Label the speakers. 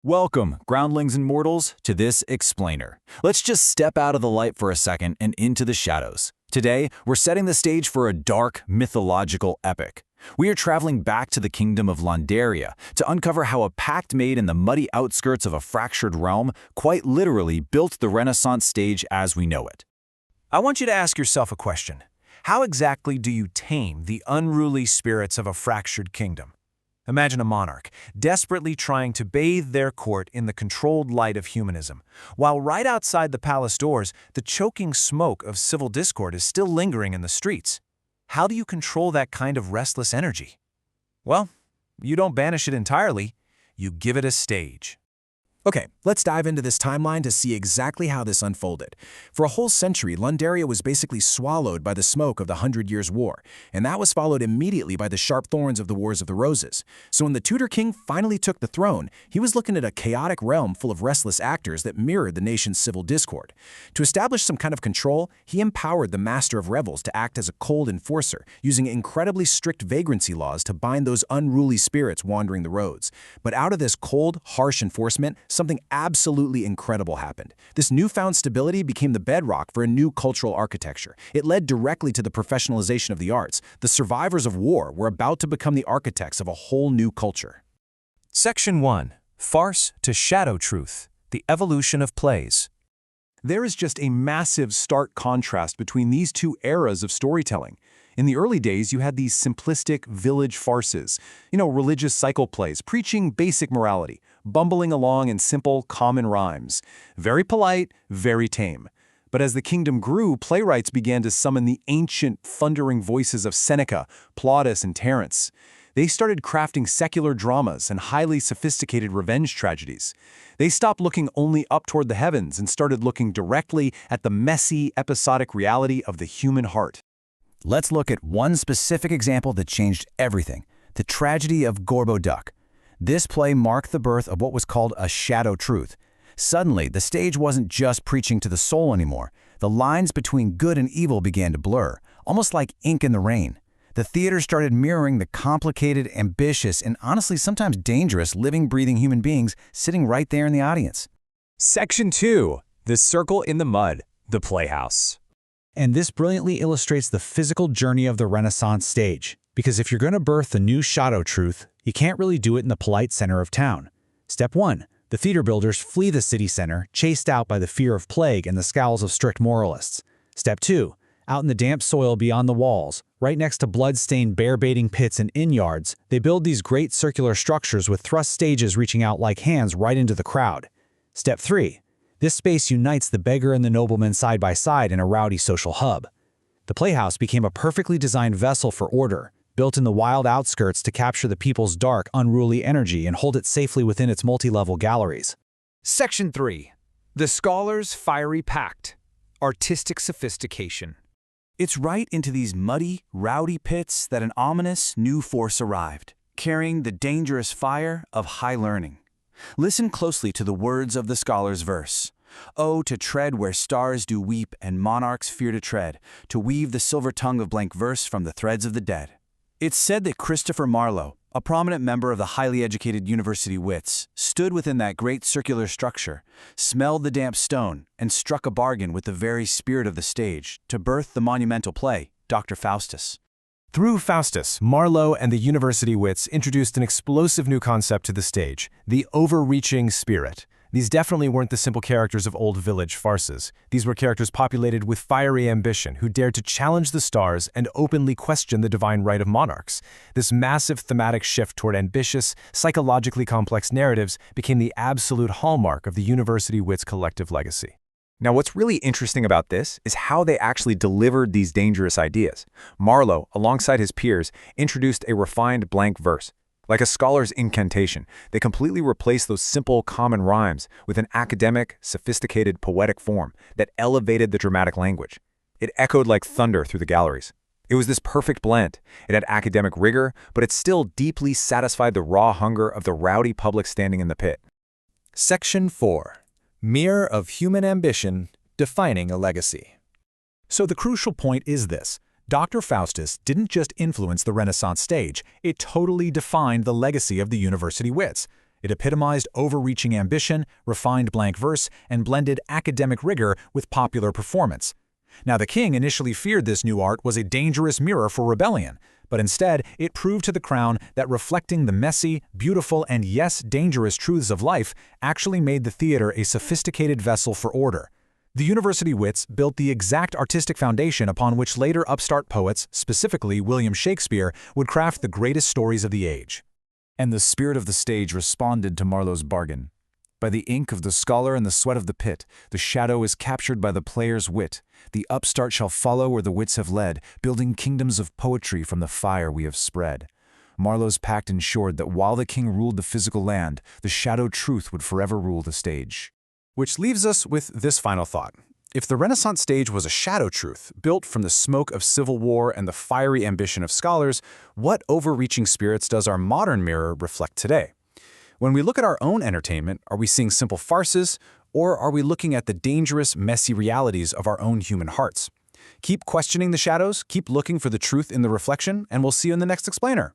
Speaker 1: Welcome, groundlings and mortals, to this explainer. Let's just step out of the light for a second and into the shadows. Today, we're setting the stage for a dark, mythological epic. We are traveling back to the kingdom of Londaria to uncover how a pact made in the muddy outskirts of a fractured realm quite literally built the Renaissance stage as we know it.
Speaker 2: I want you to ask yourself a question. How exactly do you tame the unruly spirits of a fractured kingdom? Imagine a monarch, desperately trying to bathe their court in the controlled light of humanism, while right outside the palace doors, the choking smoke of civil discord is still lingering in the streets. How do you control that kind of restless energy? Well, you don't banish it entirely, you give it a stage.
Speaker 3: Okay, let's dive into this timeline to see exactly how this unfolded. For a whole century, Londaria was basically swallowed by the smoke of the Hundred Years' War, and that was followed immediately by the sharp thorns of the Wars of the Roses. So when the Tudor king finally took the throne, he was looking at a chaotic realm full of restless actors that mirrored the nation's civil discord. To establish some kind of control, he empowered the Master of Revels to act as a cold enforcer, using incredibly strict vagrancy laws to bind those unruly spirits wandering the roads. But out of this cold, harsh enforcement, something absolutely incredible happened. This newfound stability became the bedrock for a new cultural architecture. It led directly to the professionalization of the arts. The survivors of war were about to become the architects of a whole new culture.
Speaker 2: Section 1. Farce to Shadow Truth. The Evolution of Plays.
Speaker 4: There is just a massive, stark contrast between these two eras of storytelling. In the early days, you had these simplistic village farces, religious cycle plays, preaching basic morality, bumbling along in simple, common rhymes. Very polite, very tame. But as the kingdom grew, playwrights began to summon the ancient, thundering voices of Seneca, Plautus, and Terence. They started crafting secular dramas and highly sophisticated revenge tragedies. They stopped looking only up toward the heavens and started looking directly at the messy, episodic reality of the human heart.
Speaker 1: Let's look at one specific example that changed everything, the tragedy of Gorbo Duck. This play marked the birth of what was called a shadow truth. Suddenly, the stage wasn't just preaching to the soul anymore. The lines between good and evil began to blur, almost like ink in the rain. The theater started mirroring the complicated, ambitious, and honestly sometimes dangerous living, breathing human beings sitting right there in the audience.
Speaker 5: Section 2. The Circle in the Mud, the Playhouse.
Speaker 6: And this brilliantly illustrates the physical journey of the Renaissance stage. Because if you're going to birth the new shadow truth, you can't really do it in the polite center of town. Step 1. The theater builders flee the city center, chased out by the fear of plague and the scowls of strict moralists. Step 2. Out in the damp soil beyond the walls, right next to blood-stained bear-baiting pits and inn-yards, they build these great circular structures with thrust stages reaching out like hands right into the crowd. Step 3. This space unites the beggar and the nobleman side by side in a rowdy social hub. The playhouse became a perfectly designed vessel for order, built in the wild outskirts to capture the people's dark, unruly energy and hold it safely within its multi-level galleries.
Speaker 5: Section 3. The Scholar's Fiery Pact. Artistic Sophistication.
Speaker 1: It's right into these muddy, rowdy pits that an ominous new force arrived, carrying the dangerous fire of high learning. Listen closely to the words of the scholar's verse. Oh, to tread where stars do weep and monarchs fear to tread, to weave the silver tongue of blank verse from the threads of the dead. It's said that Christopher Marlowe, a prominent member of the highly educated university wits, stood within that great circular structure, smelled the damp stone, and struck a bargain with the very spirit of the stage to birth the monumental play, Dr. Faustus.
Speaker 7: Through Faustus, Marlowe and the university wits introduced an explosive new concept to the stage, the overreaching spirit. These definitely weren't the simple characters of old village farces. These were characters populated with fiery ambition who dared to challenge the stars and openly question the divine right of monarchs. This massive thematic shift toward ambitious, psychologically complex narratives became the absolute hallmark of the university wits' collective legacy.
Speaker 8: Now, what's really interesting about this is how they actually delivered these dangerous ideas. Marlowe, alongside his peers, introduced a refined blank verse. Like a scholar's incantation, they completely replaced those simple, common rhymes with an academic, sophisticated, poetic form that elevated the dramatic language. It echoed like thunder through the galleries. It was this perfect blend. It had academic rigor, but it still deeply satisfied the raw hunger of the rowdy public standing in the pit.
Speaker 6: Section 4. Mirror of Human Ambition, Defining a Legacy. So the crucial point is this. Dr. Faustus didn't just influence the Renaissance stage, it totally defined the legacy of the university wits.
Speaker 2: It epitomized overreaching ambition, refined blank verse, and blended academic rigor with popular performance. Now, the king initially feared this new art was a dangerous mirror for rebellion, but instead it proved to the crown that reflecting the messy, beautiful, and yes, dangerous truths of life actually made the theater a sophisticated vessel for order. The university wits built the exact artistic foundation upon which later upstart poets, specifically William Shakespeare, would craft the greatest stories of the age.
Speaker 8: And the spirit of the stage responded to Marlowe's bargain. By the ink of the scholar and the sweat of the pit, the shadow is captured by the player's wit. The upstart shall follow where the wits have led, building kingdoms of poetry from the fire we have spread. Marlowe's pact ensured that while the king ruled the physical land, the shadow truth would forever rule the stage.
Speaker 2: Which leaves us with this final thought. If the Renaissance stage was a shadow truth, built from the smoke of civil war and the fiery ambition of scholars, what overreaching spirits does our modern mirror reflect today? When we look at our own entertainment, are we seeing simple farces, or are we looking at the dangerous, messy realities of our own human hearts? Keep questioning the shadows, keep looking for the truth in the reflection, and we'll see you in the next explainer.